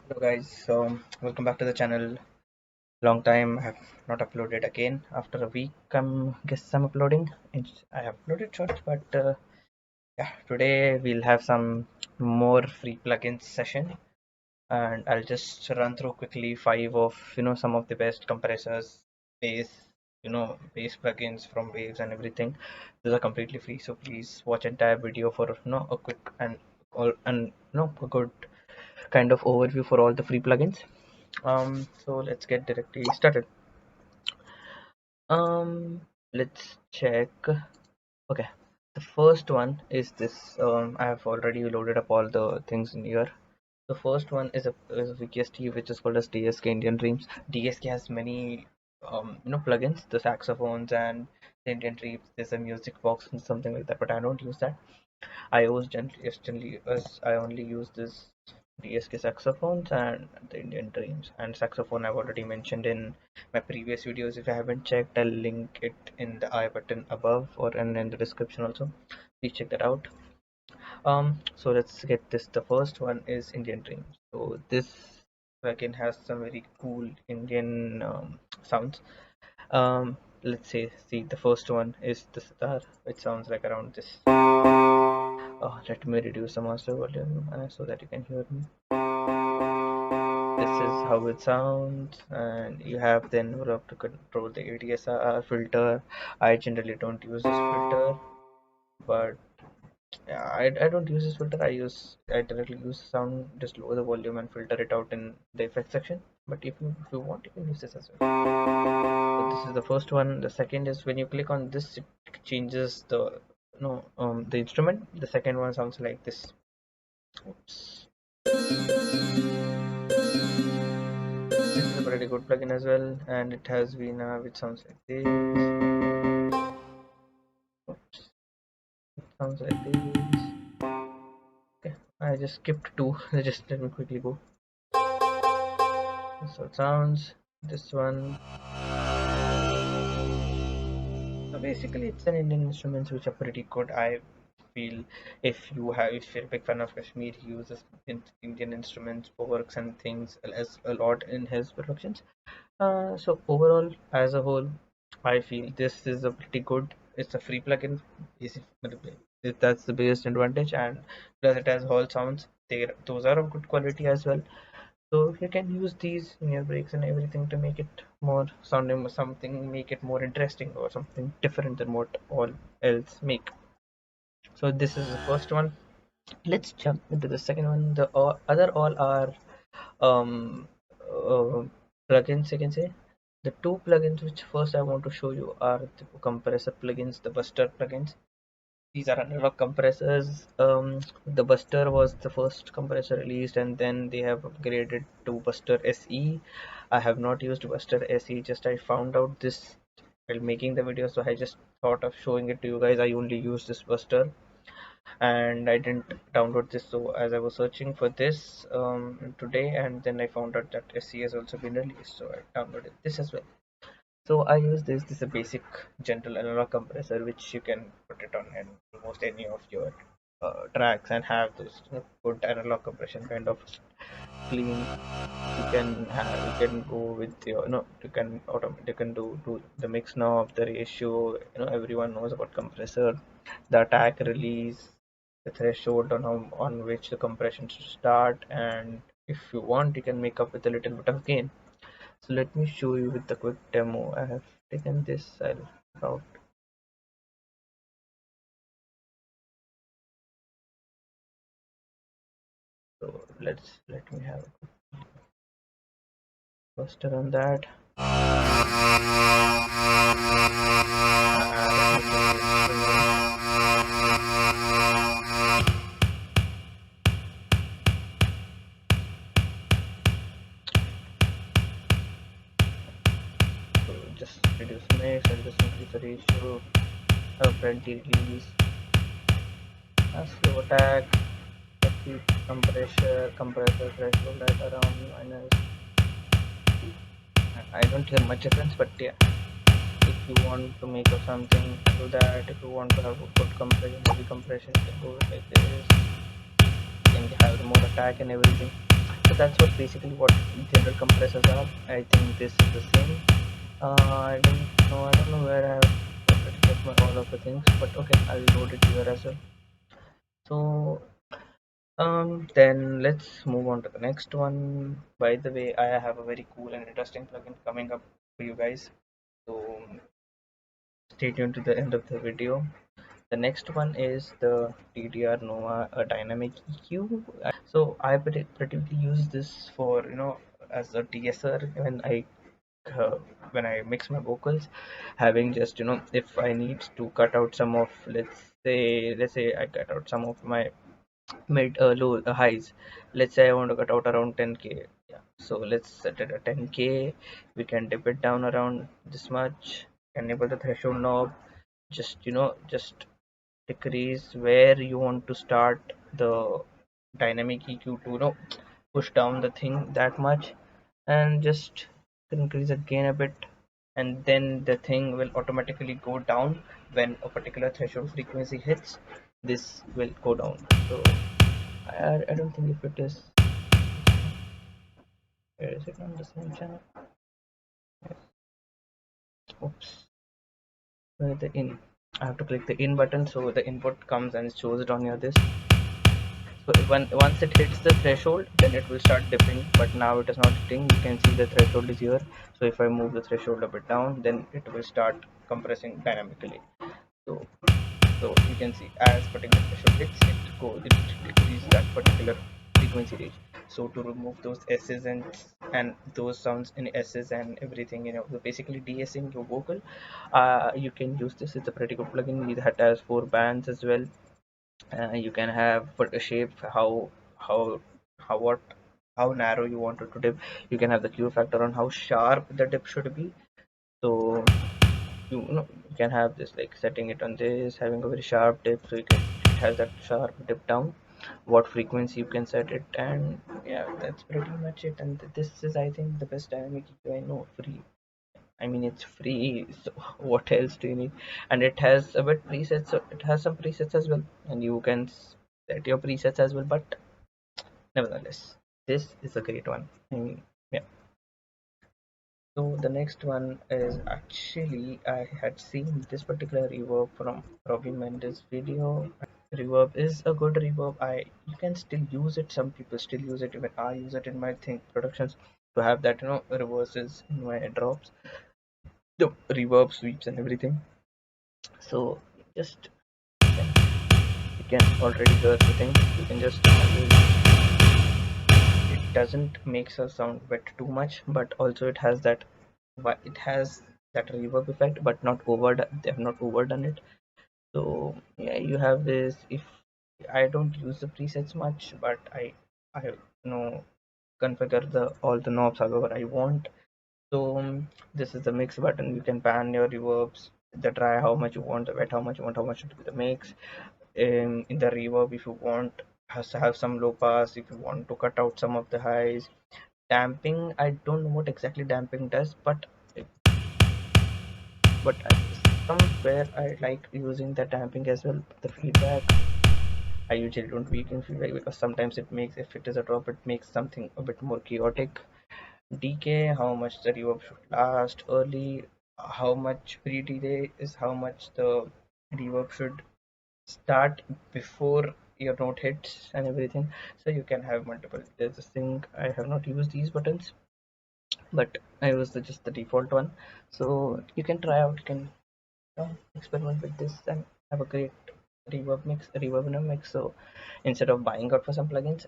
Hello guys, so welcome back to the channel. Long time I have not uploaded again. After a week, guess I'm uploading. I have uploaded shorts, but yeah, today we'll have some more free plugins session, and I'll just run through quickly five of some of the best compressors, bass, bass plugins from Waves and everything. Those are completely free, so please watch entire video for a quick and all and a good kind of overview for all the free plugins. So let's get directly started. um let's check. Okay, the first one is this. I have already loaded up all the things in here. The first one is a VST, which is called as dsk Indian Dreams. Dsk has many plugins, the saxophones and the Indian Dreams. There's a music box and something like that, but I don't use that. I only use this DSK saxophones and the Indian Dreams. And saxophone I've already mentioned in my previous videos. If you haven't checked, I'll link it in the I button above or in the description also. Please check that out. So let's get this. The first one is Indian Dreams. So this plugin has some very cool Indian sounds. Let's see, the first one is the sitar, which sounds like around this. Let me reduce the master volume so that you can hear me. This is how it sounds, and you have the envelope to control the ADSR filter. I generally don't use this filter, but yeah, I don't use this filter. I directly use sound, just lower the volume and filter it out in the effects section. But if you want, you can use this as well. So this is the first one. The second is when you click on this, it changes the the instrument. The second one sounds like this. Oops. This is a pretty good plugin as well, and it has Vina, which sounds like this. Oops. It sounds like this. Okay, I just skipped two. Just let me quickly go. So it sounds. This one. So basically, it's an Indian instruments which are pretty good. I feel if you're a big fan of Kashmir, he uses Indian instruments, works and things as a lot in his productions. So overall, as a whole, I feel this is a pretty good. It's a free plugin. That's the biggest advantage, and plus it has whole sounds. Those are of good quality as well. So you can use these in your breaks and everything to make it more sounding something, make it more interesting or something different than what all else make. So this is the first one. Let's jump into the second one. The other all are um uh, plugins, you can say. The two plugins which first I want to show you are the compressor plugins, the Buster plugins. These are analog compressors. The Buster was the first compressor released, and then they have upgraded to Buster SE. I have not used Buster SE, just I found out this while making the video, so I just thought of showing it to you guys. I only use this Buster, and I didn't download this. So as I was searching for this today, and then I found out that SE has also been released, so I downloaded this as well. So I use this. This is a basic general analog compressor which you can put it on in almost any of your tracks and have those good analog compression kind of clean. You can go with your you can automate, you can do the mix knob, the ratio. Everyone knows about compressor, the attack release, the threshold on which the compression should start, and if you want, you can make up with a little bit of gain. So let me show you with the quick demo. I have taken this route. So let me have a cluster on that. So just reduce mix and just increase the ratio, have plenty release, a slow attack, keep compressor threshold at around minus. I don't hear much difference, but yeah, if you want to make up something, do that. If you want to have a good compression, heavy compression, you can go like this. You can have more attack and everything. So that's what basically what general compressors are. I think this is the same. I don't know where I have kept my all of the things, but okay, I'll load it here as well. So then let's move on to the next one. By the way, I have a very cool and interesting plugin coming up for you guys. So stay tuned to the end of the video. The next one is the TDR Nova dynamic EQ. So I particularly use this for as a DSR uh, when I mix my vocals, having just if I need to cut out some of let's say I cut out some of my mid low highs. Let's say I want to cut out around 10k. Yeah. So let's set it at 10k. We can dip it down around this much. Enable the threshold knob. Just decrease where you want to start the dynamic EQ to push down the thing that much, and just increase the gain a bit, and then the thing will automatically go down when a particular threshold frequency hits. This will go down. So I don't think if it is, where is it on the same channel? Yes. Oops. The in, I have to click the in button so the input comes and shows it on your this. So once it hits the threshold, then it will start dipping, but now it is not hitting. You can see the threshold is here. So if I move the threshold a bit down, then it will start compressing dynamically. So you can see as particular threshold hits, it decreases that particular frequency range. So to remove those S's and those sounds in S's and everything, so basically de-essing your vocal, you can use this. It's a pretty good plugin. It has 4 bands as well. You can have put a shape how how what how narrow you want it to dip. You can have the Q factor on how sharp the dip should be. So you can have this like setting it on this, having a very sharp dip, so it has that sharp dip down. What frequency you can set it, and yeah, that's pretty much it. And this is, I think, the best dynamic EQ I know, free. I mean, it's free, so what else do you need? And it has a bit presets, so it has some presets as well, and you can set your presets as well. But nevertheless, this is a great one. I mean, yeah. So the next one is actually I had seen this particular reverb from Robbie Mendes video. Reverb is a good reverb. You can still use it. Some people still use it. Even I use it in my productions to have that reverses in my drops, the reverb sweeps and everything. So just you can already hear the thing. You can just it doesn't make us sound wet too much, but also it has that reverb effect, but not overdone. They have not overdone it. So yeah, you have this. If I don't use the presets much, but I configure the all the knobs however I want. So this is the mix button. You can pan your reverbs, the dry how much you want, the wet how much you want, how much to be the mix. In the reverb, if you want has to have some low pass, if you want to cut out some of the highs. Damping, I don't know what exactly damping does, but somewhere I like using the damping as well. The feedback, I usually don't weaken feedback because sometimes it makes, if it is a drop, it makes something a bit more chaotic. Decay, how much the reverb should last early, how much pre-delay is how much the reverb should start before your note hits and everything. So you can have multiple. There's this thing, I have not used these buttons, but I use just the default one. So you can try out, you can experiment with this and have a great reverb in a mix. So instead of buying out for some plugins,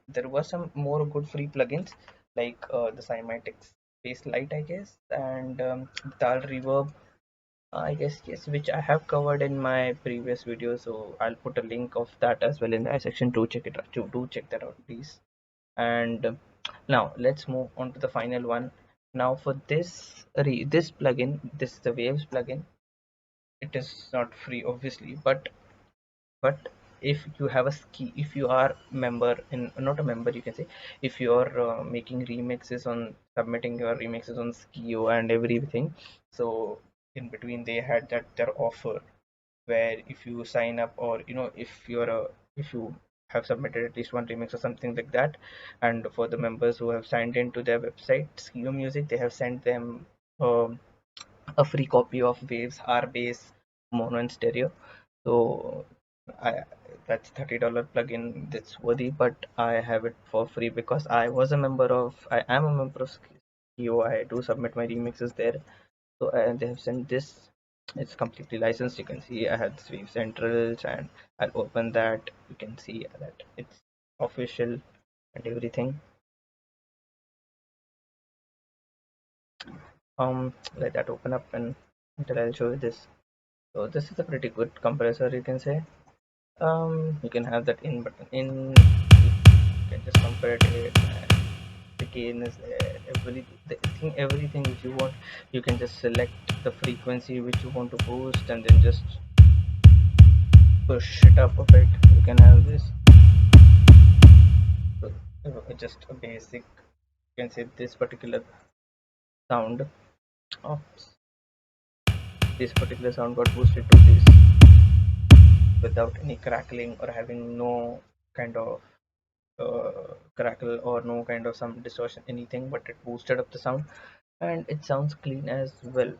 there were some more good free plugins like the cymatics Bass Light, I guess, and Tal Reverb, I guess, yes, which I have covered in my previous video. So I'll put a link of that as well in the section to check it out. Do check that out, please. And now let's move on to the final one. Now for this plugin, this is the Waves plugin. It is not free, obviously, but if you have a ski, if you are member in, not a member, you can say, if you are making remixes on submitting your remixes on Skio and everything, so in between they had that their offer where if you sign up, or if you're a if you have submitted at least one remix or something like that. And for the members who have signed into their website SKU Music, they have sent them um, a free copy of Waves R Bass Mono and Stereo. So I that's $30 plugin that's worthy, but I have it for free because I am a member of SKU. I do submit my remixes there. So they have sent this. It's completely licensed. You can see I had Sweep Centrals, and I'll open that. You can see that it's official and everything. Let that open up and until I'll show you this. So this is a pretty good compressor, you can say. You can have that in button in. You can just compare it. And the gain is there. Everything which you want. You can just select the frequency which you want to boost, and then just push it up a bit. You can have this. So, just a basic. You can say this particular sound. Oops, this particular sound got boosted to this without any crackling or having no kind of crackle or no kind of some distortion anything, but it boosted up the sound and it sounds clean as well.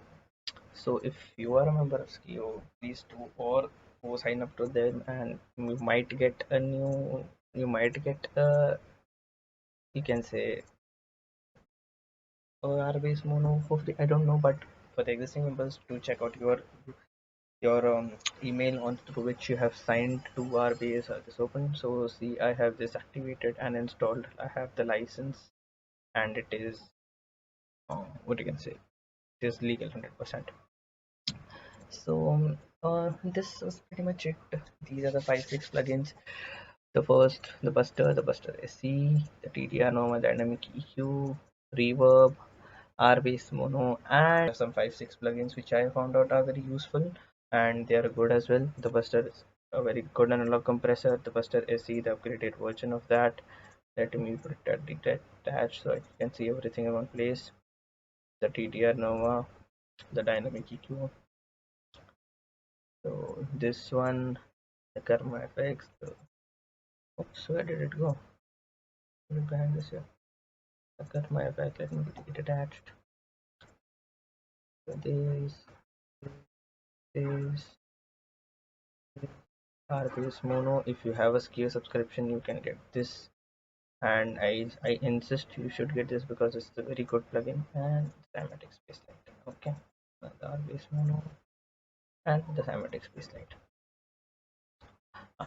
So if you are a member of SKIO, please do or go sign up to them, and you might get you can say RBase mono for free. I don't know, but for the existing members, do check out your email on through which you have signed to RBase this open. So see, I have this activated and installed. I have the license, and it is what you can say, it is legal 100%. So this is pretty much it. These are the 5-6 plugins. The first, the Buster SE, the TDR normal dynamic EQ, Reverb, RBase mono, and some 5-6 plugins which I found out are very useful and they are good as well. The Buster is a very good analog compressor. The Buster SE, the upgraded version of that. Let me put that detached so I can see everything in one place. The TDR Nova, the dynamic EQ. So this one, the Karma effects. Oops, where did it go? Look behind this here. The Karma effect. Let me get it attached. So this RBS mono. If you have a SKIO subscription, you can get this. And I insist you should get this because it's a very good plugin and cymatic space light. Okay, the RBS mono and the cymatic space light.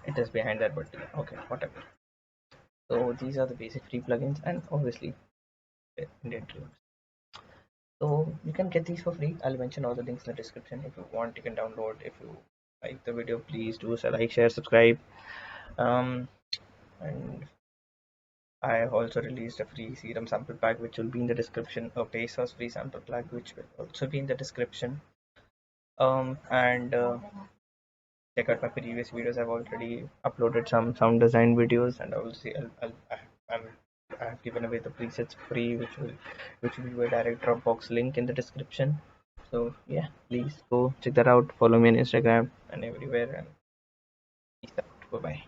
It is behind that, but yeah, okay, whatever. So these are the basic free plugins, and obviously Indian Dreams. So you can get these for free. I'll mention all the links in the description. If you want, you can download. If you like the video, please do so like, share, subscribe. And I have also released a free serum sample pack which will be in the description. A Pesos free sample pack which will also be in the description. And check out my previous videos. I've already uploaded some sound design videos, and I will see. I have given away the presets free, which will be a direct Dropbox link in the description. So yeah, please go check that out. Follow me on Instagram and everywhere. And peace out. Bye bye.